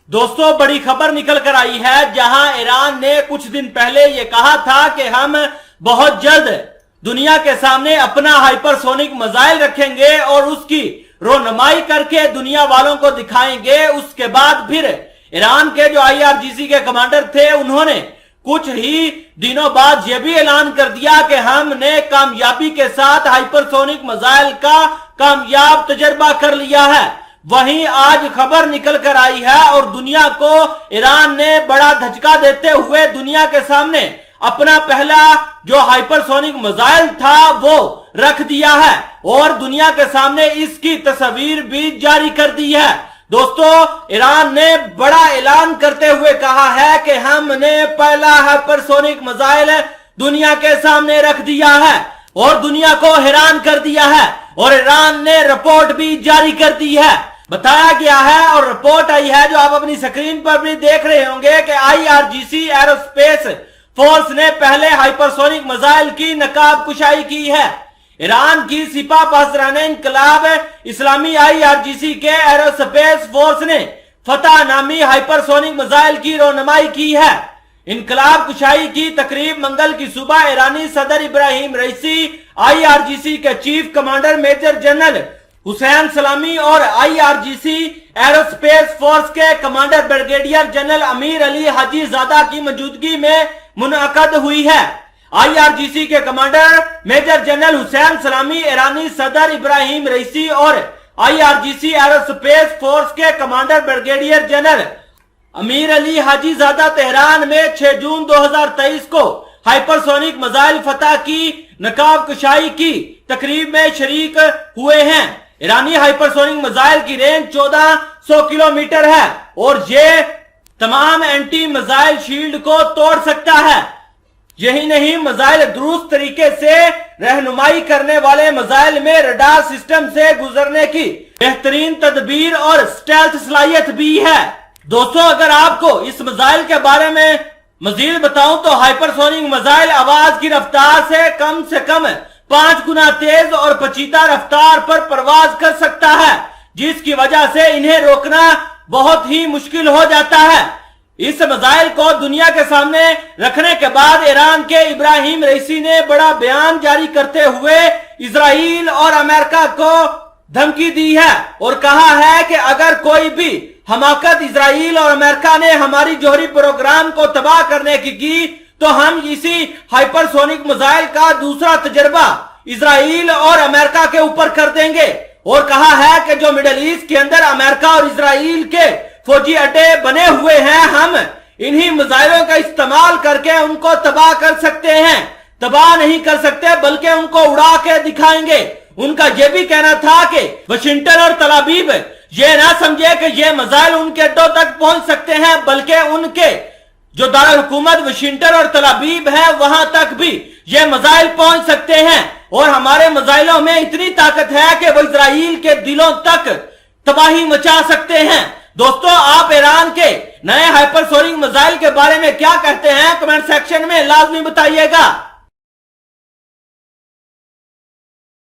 दोस्तों बड़ी खबर निकल कर आई है, जहां ईरान ने कुछ दिन पहले यह कहा था कि हम बहुत जल्द दुनिया के सामने अपना हाइपरसोनिक मिसाइल रखेंगे और उसकी रोनमाई करके दुनिया वालों को दिखाएंगे। उसके बाद फिर ईरान के जो IRGC के कमांडर थे, उन्होंने कुछ ही दिनों बाद यह भी ऐलान कर दिया कि हमने कामयाबी के साथ हाइपरसोनिक मिसाइल का कामयाब तजर्बा कर लिया है। वहीं आज खबर निकल कर आई है और दुनिया को ईरान ने बड़ा धचका देते हुए दुनिया के सामने अपना पहला जो हाइपरसोनिक मिसाइल था वो रख दिया है और दुनिया के सामने इसकी तस्वीर भी जारी कर दी है। दोस्तों, ईरान ने बड़ा ऐलान करते हुए कहा है कि हमने पहला हाइपरसोनिक मिसाइल दुनिया के सामने रख दिया है और दुनिया को हैरान कर दिया है और ईरान ने रिपोर्ट भी जारी कर दी है। बताया गया है और रिपोर्ट आई है जो आप अपनी स्क्रीन पर भी देख रहे होंगे कि IRGC एरोस्पेस फोर्स ने पहले हाइपरसोनिक मिसाइल की नकाब कुशाई की है। ईरान की सिपा बहराने इनकलाब इस्लामी IRGC के एरोस्पेस फोर्स ने फतह नामी हाइपरसोनिक मिसाइल की रोनमाई की है। इनकलाब कुशाई की तकरीब मंगल की सुबह ईरानी सदर इब्राहिम रईसी, IRGC के chief commander major general Hossein Salami और IRGC एरोस्पेस फोर्स के commander brigadier general Amir Ali हाजी ज़ादा की मौजूदगी में मुनअक़द हुई है। IRGC के कमांडर मेजर जनरल हुसैन सलामी, ईरानी सदर इब्राहिम रईसी और IRGC एरोस्पेस फोर्स के commander brigadier general Amir Ali हाजी ज़ादा तेहरान में 6 जून 2023 को हाइपरसोनिक मिसाइल फतह की नकाब कुशाई की तकरीब में शरीक हुए हैं। ईरानी हाइपरसोनिक मिसाइल की रेंज 1400 किलोमीटर है और ये तमाम एंटी मिसाइल शील्ड को तोड़ सकता है। यही नहीं, मिसाइल दुरुस्त तरीके से रहनुमाई करने वाले मिसाइल में रडार सिस्टम से गुजरने की बेहतरीन तदबीर और स्टेल्थ सलाहियत भी है। दोस्तों, अगर आपको इस मिसाइल के बारे में मजीद बताऊं तो हाइपरसोनिक मिसाइल आवाज की रफ्तार से कम 5 गुना तेज और पेचीदा रफ्तार पर परवाज कर सकता है, जिसकी वजह से इन्हें रोकना बहुत ही मुश्किल हो जाता है। इस मिसाइल को दुनिया के सामने रखने के बाद ईरान के इब्राहिम रईसी ने बड़ा बयान जारी करते हुए इजराइल और अमेरिका को धमकी दी है और कहा है कि अगर कोई भी हमाकत इजराइल और अमेरिका ने हमारी जौहरी प्रोग्राम को तबाह करने की तो हम इसी हाइपरसोनिक मिसाइल का दूसरा तजर्बा इजराइल और अमेरिका के ऊपर कर देंगे। और कहा है कि जो मिडिल ईस्ट के अंदर अमेरिका और इजराइल के फौजी अड्डे बने हुए हैं, हम इन्हीं मिसाइलों का इस्तेमाल करके उनको तबाह कर सकते हैं। तबाह नहीं कर सकते बल्कि उनको उड़ा के दिखाएंगे। उनका यह भी कहना था कि वाशिंगटन और तल अवीव ये ना समझे कि ये मिसाइल उनके अड्डों तक पहुंच सकते हैं, बल्कि उनके जो दारुल हुकूमत वाशिंगटन और तल अवीव है वहां तक भी ये मिसाइल पहुंच सकते हैं। और हमारे मिसाइलों में इतनी ताकत है कि वो इजराइल के दिलों तक तबाही मचा सकते हैं। दोस्तों, आप ईरान के नए हाइपरसोनिक मिसाइल के बारे में क्या कहते हैं? कमेंट सेक्शन में लाजमी बताइएगा।